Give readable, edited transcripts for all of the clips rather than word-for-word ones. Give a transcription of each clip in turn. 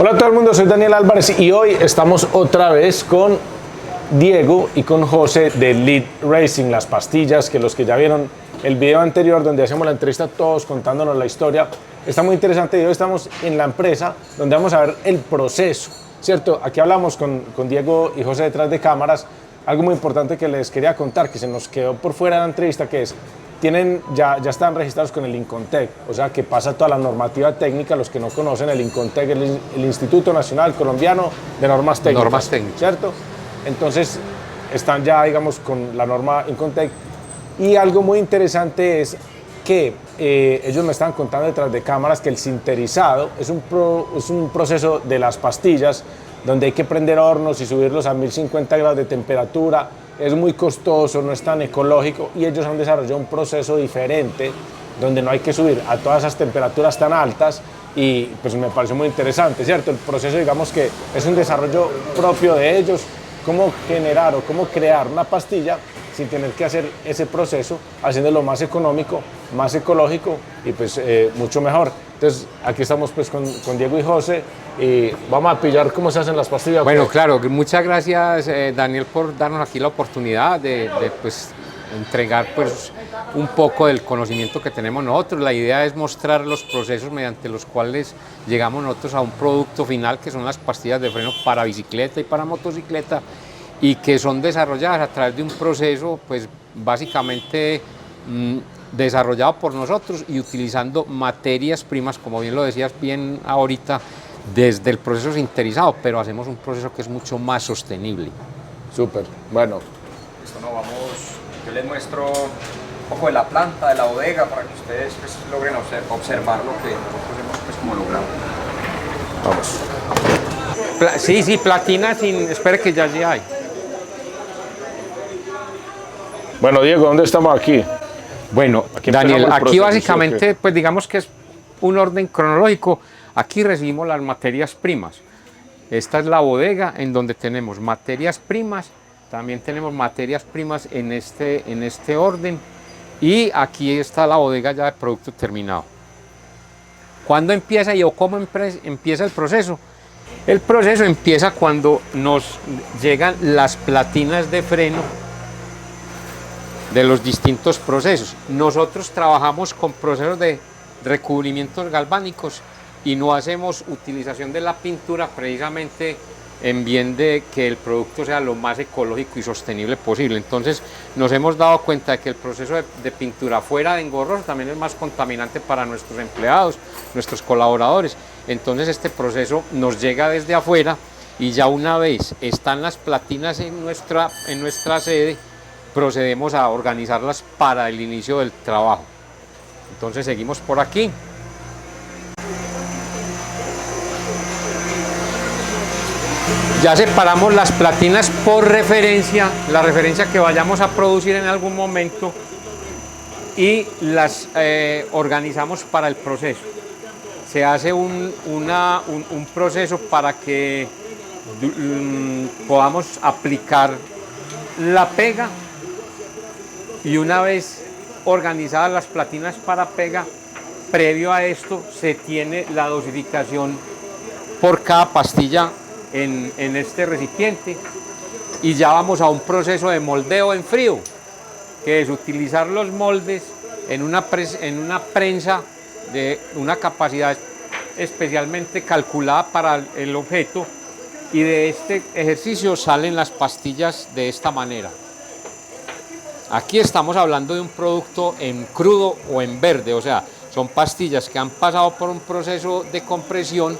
Hola a todo el mundo, soy Daniel Álvarez y hoy estamos otra vez con Diego y con José de Lead Racing, las pastillas, que los que ya vieron el video anterior donde hacemos la entrevista todos contándonos la historia, está muy interesante y hoy estamos en la empresa donde vamos a ver el proceso, ¿cierto? Aquí hablamos con Diego y José detrás de cámaras, algo muy importante que les quería contar, que se nos quedó por fuera de la entrevista, que es ya están registrados con el INCONTEC, o sea que pasa toda la normativa técnica. Los que no conocen el INCONTEC, el Instituto Nacional Colombiano de Normas Técnicas. Normas técnicas. ¿Cierto? Entonces están ya, digamos, con la norma INCONTEC. Y algo muy interesante es que ellos me estaban contando detrás de cámaras que el sinterizado es un proceso de las pastillas donde hay que prender hornos y subirlos a 1050 grados de temperatura. Es muy costoso, no es tan ecológico y ellos han desarrollado un proceso diferente donde no hay que subir a todas esas temperaturas tan altas y pues me pareció muy interesante, ¿cierto? El proceso, digamos que es un desarrollo propio de ellos, cómo generar o cómo crear una pastilla sin tener que hacer ese proceso, haciéndolo más económico, más ecológico y pues mucho mejor. Entonces aquí estamos pues con Diego y José y vamos a pillar cómo se hacen las pastillas. Bueno, claro, muchas gracias Daniel por darnos aquí la oportunidad de pues, entregar pues, un poco del conocimiento que tenemos nosotros. La idea es mostrar los procesos mediante los cuales llegamos nosotros a un producto final, que son las pastillas de freno para bicicleta y para motocicleta, y que son desarrolladas a través de un proceso pues básicamente desarrollado por nosotros y utilizando materias primas, como bien lo decías bien ahorita, desde el proceso sinterizado, pero hacemos un proceso que es mucho más sostenible. Súper, bueno. Listo, no, vamos, yo les muestro un poco de la planta, de la bodega, para que ustedes pues, logren observar lo que nosotros hemos pues, como logrado. Vamos. Sí, platina sin... Espere que ya hay. Bueno, Diego, ¿dónde estamos aquí? Bueno, Daniel, aquí básicamente, pues digamos que es un orden cronológico. Aquí recibimos las materias primas. Esta es la bodega en donde tenemos materias primas. También tenemos materias primas en este orden. Y aquí está la bodega ya de producto terminado. ¿Cuándo empieza o cómo empieza el proceso? El proceso empieza cuando nos llegan las platinas de freno de los distintos procesos. Nosotros trabajamos con procesos de recubrimientos galvánicos y no hacemos utilización de la pintura precisamente en bien de que el producto sea lo más ecológico y sostenible posible. Entonces nos hemos dado cuenta de que el proceso de pintura fuera de engorroso también es más contaminante para nuestros empleados, nuestros colaboradores. Entonces este proceso nos llega desde afuera y ya una vez están las platinas en nuestra sede, procedemos a organizarlas para el inicio del trabajo. Entonces seguimos por aquí. Ya separamos las platinas por referencia, la referencia que vayamos a producir en algún momento, y las organizamos para el proceso. Se hace un proceso para que podamos aplicar la pega. Y una vez organizadas las platinas para pega, previo a esto se tiene la dosificación por cada pastilla en este recipiente y ya vamos a un proceso de moldeo en frío, que es utilizar los moldes en una prensa de una capacidad especialmente calculada para el objeto, y de este ejercicio salen las pastillas de esta manera. Aquí estamos hablando de un producto en crudo o en verde, o sea, son pastillas que han pasado por un proceso de compresión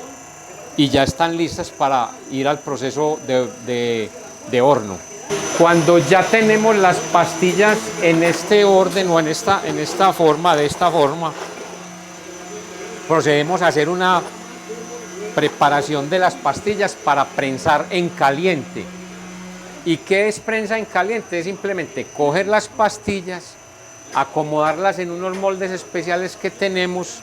y ya están listas para ir al proceso de horno. Cuando ya tenemos las pastillas en este orden o de esta forma, procedemos a hacer una preparación de las pastillas para prensar en caliente. ¿Y qué es prensa en caliente? Es simplemente coger las pastillas, acomodarlas en unos moldes especiales que tenemos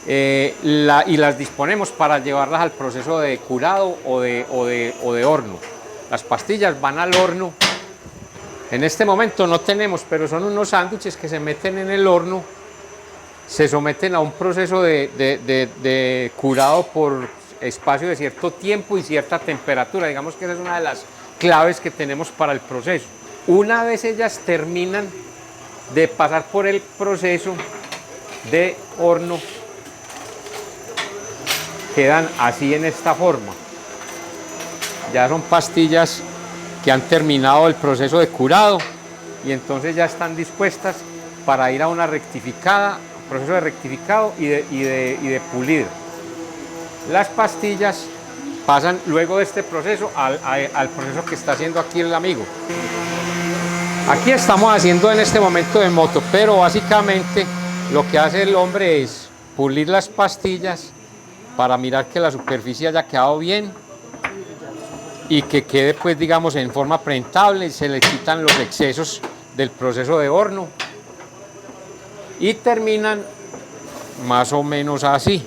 y las disponemos para llevarlas al proceso de curado o de horno. Las pastillas van al horno. En este momento no tenemos, pero son unos sándwiches que se meten en el horno, se someten a un proceso de curado por espacio de cierto tiempo y cierta temperatura. Digamos que esa es una de las claves que tenemos para el proceso. Una vez ellas terminan de pasar por el proceso de horno, quedan así en esta forma. Ya son pastillas que han terminado el proceso de curado y entonces ya están dispuestas para ir a una rectificada, proceso de rectificado y de pulido. Las pastillas pasan luego de este proceso al proceso que está haciendo aquí el amigo. Aquí estamos haciendo en este momento de moto, pero básicamente lo que hace el hombre es pulir las pastillas para mirar que la superficie haya quedado bien y que quede, pues, digamos, en forma presentable. Se le quitan los excesos del proceso de horno y terminan más o menos así.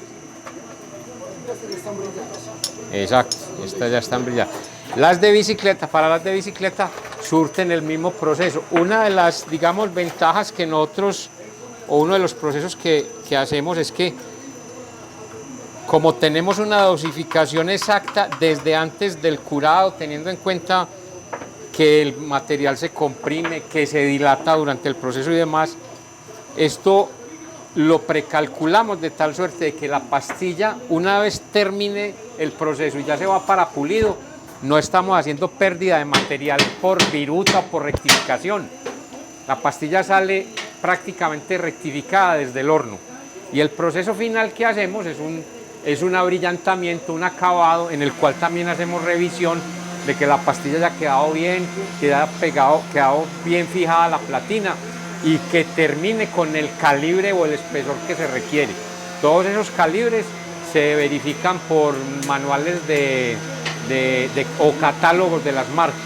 Exacto, estas ya están brilladas. Las de bicicleta, para las de bicicleta surten el mismo proceso. Una de las, digamos, ventajas que nosotros, o uno de los procesos que hacemos es que, como tenemos una dosificación exacta desde antes del curado, teniendo en cuenta que el material se comprime, que se dilata durante el proceso y demás, esto lo precalculamos de tal suerte de que la pastilla, una vez termine el proceso y ya se va para pulido, no estamos haciendo pérdida de material por viruta o por rectificación. La pastilla sale prácticamente rectificada desde el horno y el proceso final que hacemos es un abrillantamiento, un acabado en el cual también hacemos revisión de que la pastilla haya quedado bien, quedado bien fijada la platina y que termine con el calibre o el espesor que se requiere. Todos esos calibres se verifican por manuales o catálogos de las marcas,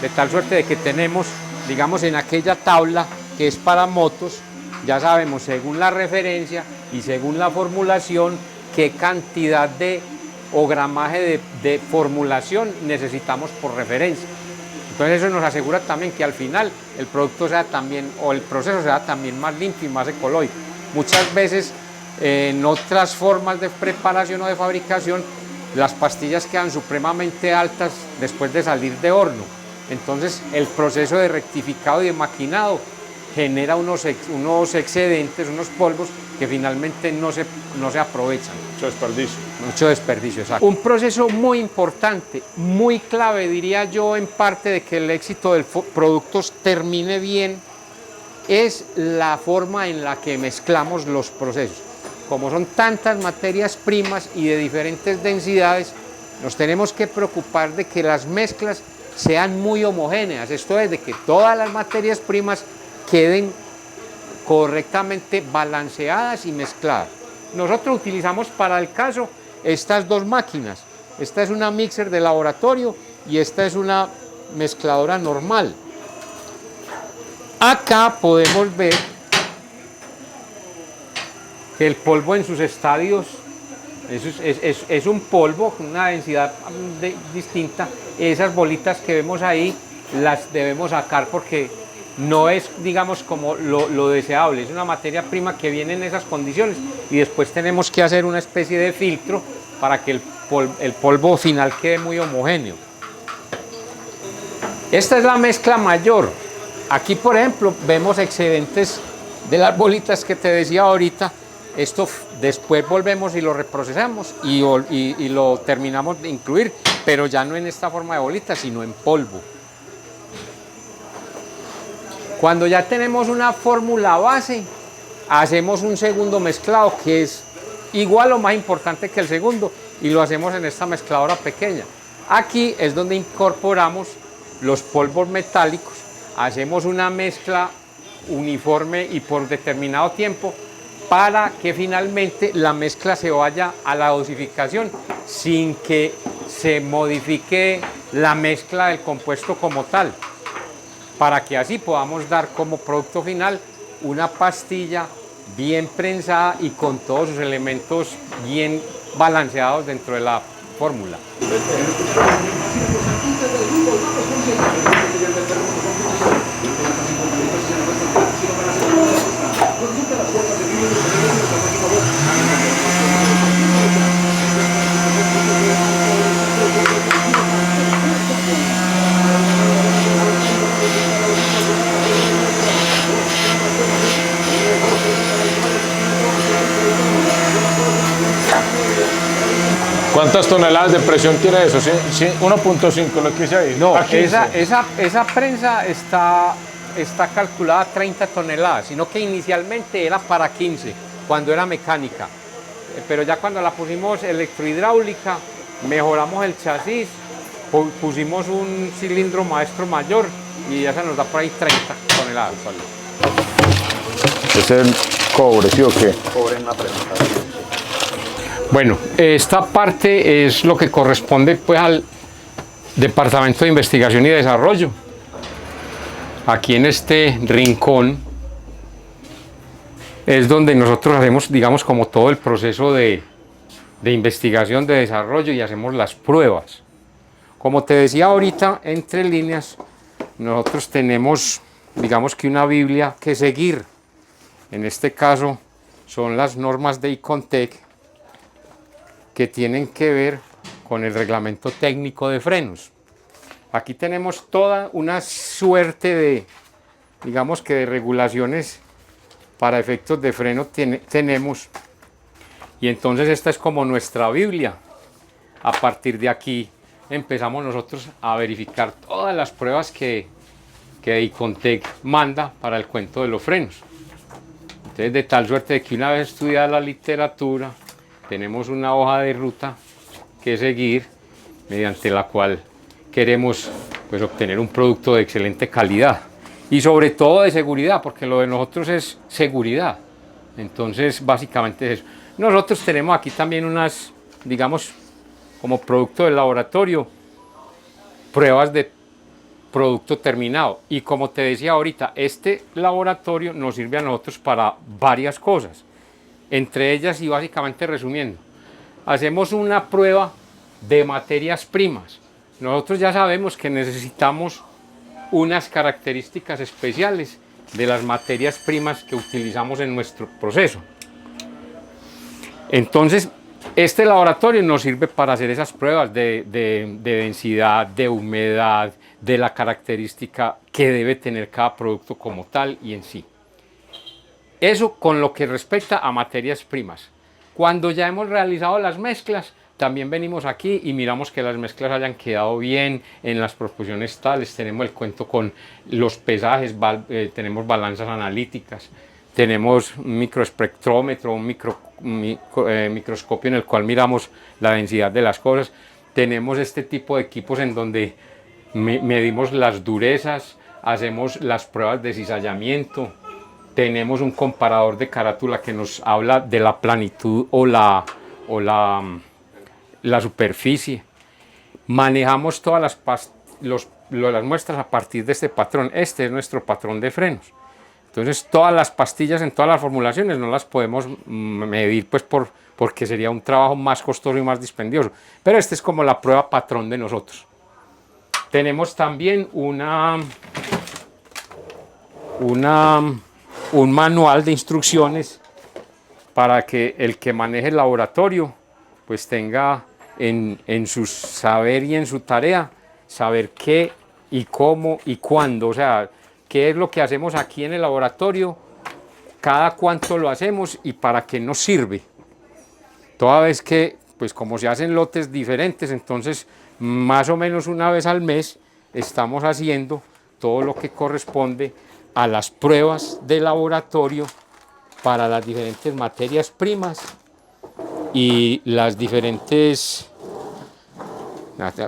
de tal suerte de que tenemos, digamos, en aquella tabla que es para motos, ya sabemos según la referencia y según la formulación qué cantidad o gramaje de formulación necesitamos por referencia. Entonces eso nos asegura también que al final el producto sea también, o el proceso sea también más limpio y más ecológico. Muchas veces en otras formas de preparación o de fabricación las pastillas quedan supremamente altas después de salir de horno. Entonces el proceso de rectificado y de maquinado genera unos excedentes, unos polvos que finalmente no se aprovechan. Mucho desperdicio. Mucho desperdicio, exacto. Un proceso muy importante, muy clave, diría yo, en parte de que el éxito del producto termine bien, es la forma en la que mezclamos los procesos. Como son tantas materias primas y de diferentes densidades, nos tenemos que preocupar de que las mezclas sean muy homogéneas. Esto es, de que todas las materias primas queden correctamente balanceadas y mezcladas. Nosotros utilizamos para el caso estas dos máquinas. Esta es una mixer de laboratorio y esta es una mezcladora normal. Acá podemos ver que el polvo en sus estadios es un polvo con una densidad distinta. Esas bolitas que vemos ahí las debemos sacar porque no es, digamos, como lo deseable. Es una materia prima que viene en esas condiciones y después tenemos que hacer una especie de filtro para que el polvo final quede muy homogéneo. Esta es la mezcla mayor. Aquí, por ejemplo, vemos excedentes de las bolitas que te decía ahorita. Esto después volvemos y lo reprocesamos y lo terminamos de incluir, pero ya no en esta forma de bolitas, sino en polvo. Cuando ya tenemos una fórmula base, hacemos un segundo mezclado que es igual o más importante que el segundo y lo hacemos en esta mezcladora pequeña. Aquí es donde incorporamos los polvos metálicos, hacemos una mezcla uniforme y por determinado tiempo para que finalmente la mezcla se vaya a la dosificación sin que se modifique la mezcla del compuesto como tal, para que así podamos dar como producto final una pastilla bien prensada y con todos sus elementos bien balanceados dentro de la fórmula. ¿Cuántas toneladas de presión tiene eso? Sí, sí, 1.5 lo que hice ahí. No, A 15. esa prensa está calculada a 30 toneladas, sino que inicialmente era para 15, cuando era mecánica. Pero ya cuando la pusimos electrohidráulica, mejoramos el chasis, pusimos un cilindro maestro mayor y ya se nos da por ahí 30 toneladas. ¿Es el cobre, sí o qué? Cobre en la presentación. Bueno, esta parte es lo que corresponde pues al Departamento de Investigación y Desarrollo. Aquí en este rincón es donde nosotros hacemos, digamos, como todo el proceso de investigación, de desarrollo, y hacemos las pruebas. Como te decía ahorita, entre líneas, nosotros tenemos, digamos que una Biblia que seguir. En este caso son las normas de Icontec que tienen que ver con el reglamento técnico de frenos. Aquí tenemos toda una suerte de, digamos que de regulaciones para efectos de freno tenemos, y entonces esta es como nuestra Biblia. A partir de aquí empezamos nosotros a verificar todas las pruebas que Icontec manda para el cuento de los frenos. Entonces, de tal suerte de que una vez estudiada la literatura, tenemos una hoja de ruta que seguir, mediante la cual queremos pues obtener un producto de excelente calidad y sobre todo de seguridad, porque lo de nosotros es seguridad. Entonces básicamente es eso. Nosotros tenemos aquí también unas, digamos, como producto del laboratorio, pruebas de producto terminado, y como te decía ahorita, este laboratorio nos sirve a nosotros para varias cosas, entre ellas, y básicamente resumiendo, hacemos una prueba de materias primas. Nosotros ya sabemos que necesitamos unas características especiales de las materias primas que utilizamos en nuestro proceso. Entonces, este laboratorio nos sirve para hacer esas pruebas de densidad, de humedad, de la característica que debe tener cada producto como tal y en sí. Eso con lo que respecta a materias primas. Cuando ya hemos realizado las mezclas, también venimos aquí y miramos que las mezclas hayan quedado bien en las proporciones tales. Tenemos el cuento con los pesajes, tenemos balanzas analíticas, tenemos un microespectrómetro, un microscopio en el cual miramos la densidad de las cosas. Tenemos este tipo de equipos en donde medimos las durezas, hacemos las pruebas de cizallamiento. Tenemos un comparador de carátula que nos habla de la planitud o la superficie. Manejamos todas las muestras a partir de este patrón. Este es nuestro patrón de frenos. Entonces todas las pastillas en todas las formulaciones no las podemos medir pues porque sería un trabajo más costoso y más dispendioso. Pero este es como la prueba patrón de nosotros. Tenemos también un manual de instrucciones para que el que maneje el laboratorio pues tenga en su saber y en su tarea saber qué y cómo y cuándo, o sea, qué es lo que hacemos aquí en el laboratorio, cada cuánto lo hacemos y para qué nos sirve. Toda vez que, pues como se hacen lotes diferentes, entonces más o menos una vez al mes estamos haciendo todo lo que corresponde a las pruebas de laboratorio para las diferentes materias primas y las diferentes...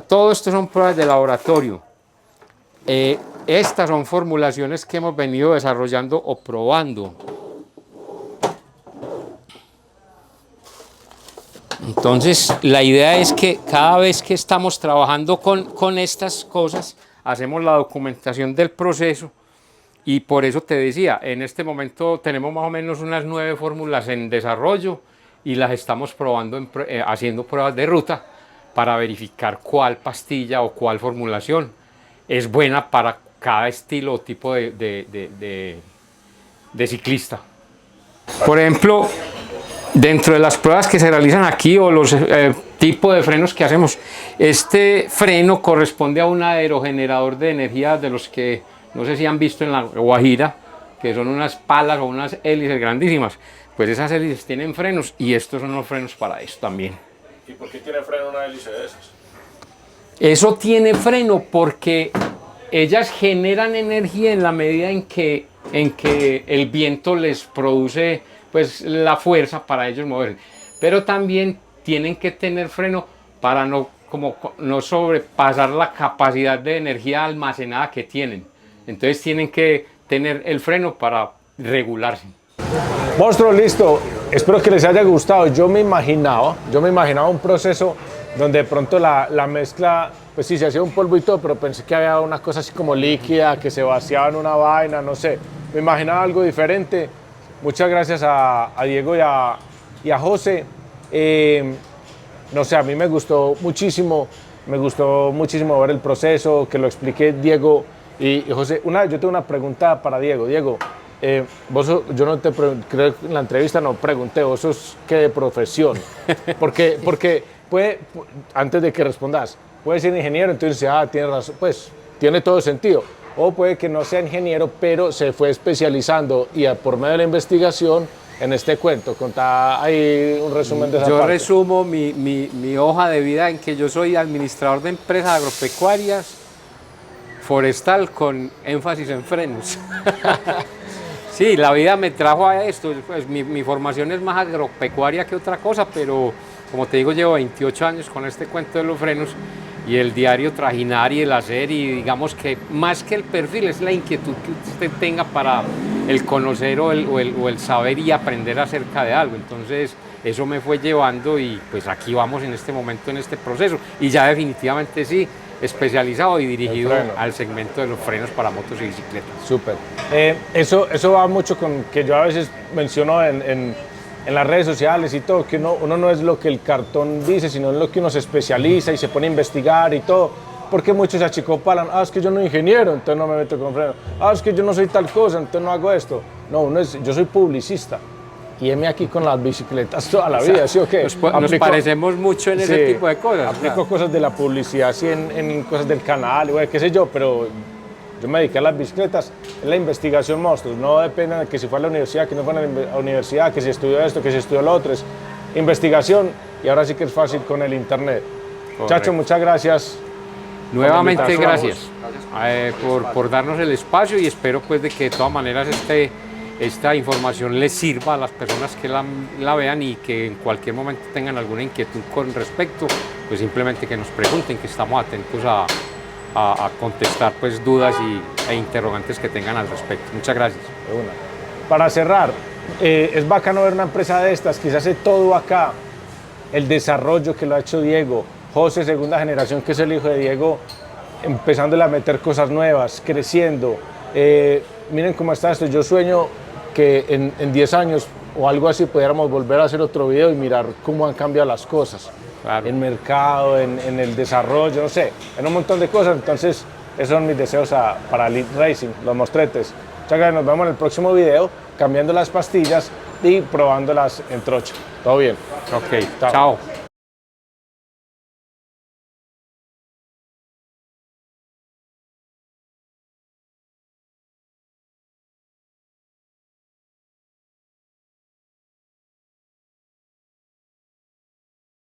Todo esto son pruebas de laboratorio. Estas son formulaciones que hemos venido desarrollando o probando. Entonces, la idea es que cada vez que estamos trabajando con estas cosas, hacemos la documentación del proceso, y por eso te decía, en este momento tenemos más o menos unas 9 fórmulas en desarrollo y las estamos probando, haciendo pruebas de ruta para verificar cuál pastilla o cuál formulación es buena para cada estilo o tipo de ciclista. Por ejemplo, dentro de las pruebas que se realizan aquí o los tipos de frenos que hacemos, este freno corresponde a un aerogenerador de energía de los que no sé si han visto en la Guajira, que son unas palas o unas hélices grandísimas. Pues esas hélices tienen frenos y estos son los frenos para eso también. ¿Y por qué tiene freno una hélice de esas? Eso tiene freno porque ellas generan energía en la medida en que el viento les produce pues, la fuerza para ellos moverse. Pero también tienen que tener freno para no sobrepasar la capacidad de energía almacenada que tienen. Entonces tienen que tener el freno para regularse. Monstruo, listo. Espero que les haya gustado. Yo me imaginaba un proceso donde de pronto la mezcla, pues sí, se hacía un polvo y todo, pero pensé que había una cosa así como líquida, que se vaciaba en una vaina, no sé. Me imaginaba algo diferente. Muchas gracias a Diego y a José. No sé, a mí me gustó muchísimo ver el proceso, que lo expliqué Diego y José. Yo tengo una pregunta para Diego. Diego, yo no te creo que en la entrevista no pregunté, vos sos qué de profesión, porque antes de que respondas, puede ser ingeniero, entonces tiene razón, pues tiene todo sentido, o puede que no sea ingeniero, pero se fue especializando y por medio de la investigación en este cuento. Contá ahí un resumen de esa parte. Yo resumo mi hoja de vida en que yo soy administrador de empresas agropecuarias, forestal con énfasis en frenos. Sí, la vida me trajo a esto, pues mi formación es más agropecuaria que otra cosa, pero como te digo, llevo 28 años con este cuento de los frenos y el diario trajinar y el hacer, y digamos que más que el perfil es la inquietud que usted tenga para el conocer o el saber y aprender acerca de algo. Entonces eso me fue llevando y pues aquí vamos en este momento en este proceso y ya definitivamente sí, especializado y dirigido al segmento de los frenos para motos y bicicletas. Súper. Eso va mucho con que yo a veces menciono en las redes sociales y todo, que uno no es lo que el cartón dice, sino es lo que uno se especializa y se pone a investigar y todo. Porque muchos se achicopalan, es que yo no soy ingeniero, entonces no me meto con frenos. Es que yo no soy tal cosa, entonces no hago esto. No, yo soy publicista. Y heme aquí con las bicicletas toda la vida, ¿sí o qué? Nos parecemos mucho en ese tipo de cosas. Aplico cosas de la publicidad, así en cosas del canal, qué sé yo, pero yo me dediqué a las bicicletas, en la investigación, monstruos. No depende de que si fue a la universidad, que no fue a la universidad, que si estudió esto, que si estudió lo otro. Es investigación y ahora sí que es fácil con el internet. Correcto. Chacho, muchas gracias. Nuevamente gracias por darnos el espacio y espero pues de que de todas maneras esta información les sirva a las personas que la vean y que en cualquier momento tengan alguna inquietud con respecto, pues simplemente que nos pregunten, que estamos atentos a contestar pues dudas e interrogantes que tengan al respecto. Muchas gracias. Para cerrar, es bacano ver una empresa de estas que se hace todo acá, el desarrollo que lo ha hecho Diego, José, segunda generación, que es el hijo de Diego, empezándole a meter cosas nuevas, creciendo. Miren cómo está esto. Yo sueño que en 10 años o algo así pudiéramos volver a hacer otro video y mirar cómo han cambiado las cosas. Claro. En mercado, en el desarrollo, no sé, en un montón de cosas. Entonces, esos son mis deseos para Lead Racing, los mostretes. Muchas gracias, nos vemos en el próximo video, cambiando las pastillas y probándolas en trocha. Todo bien. Ok, chao.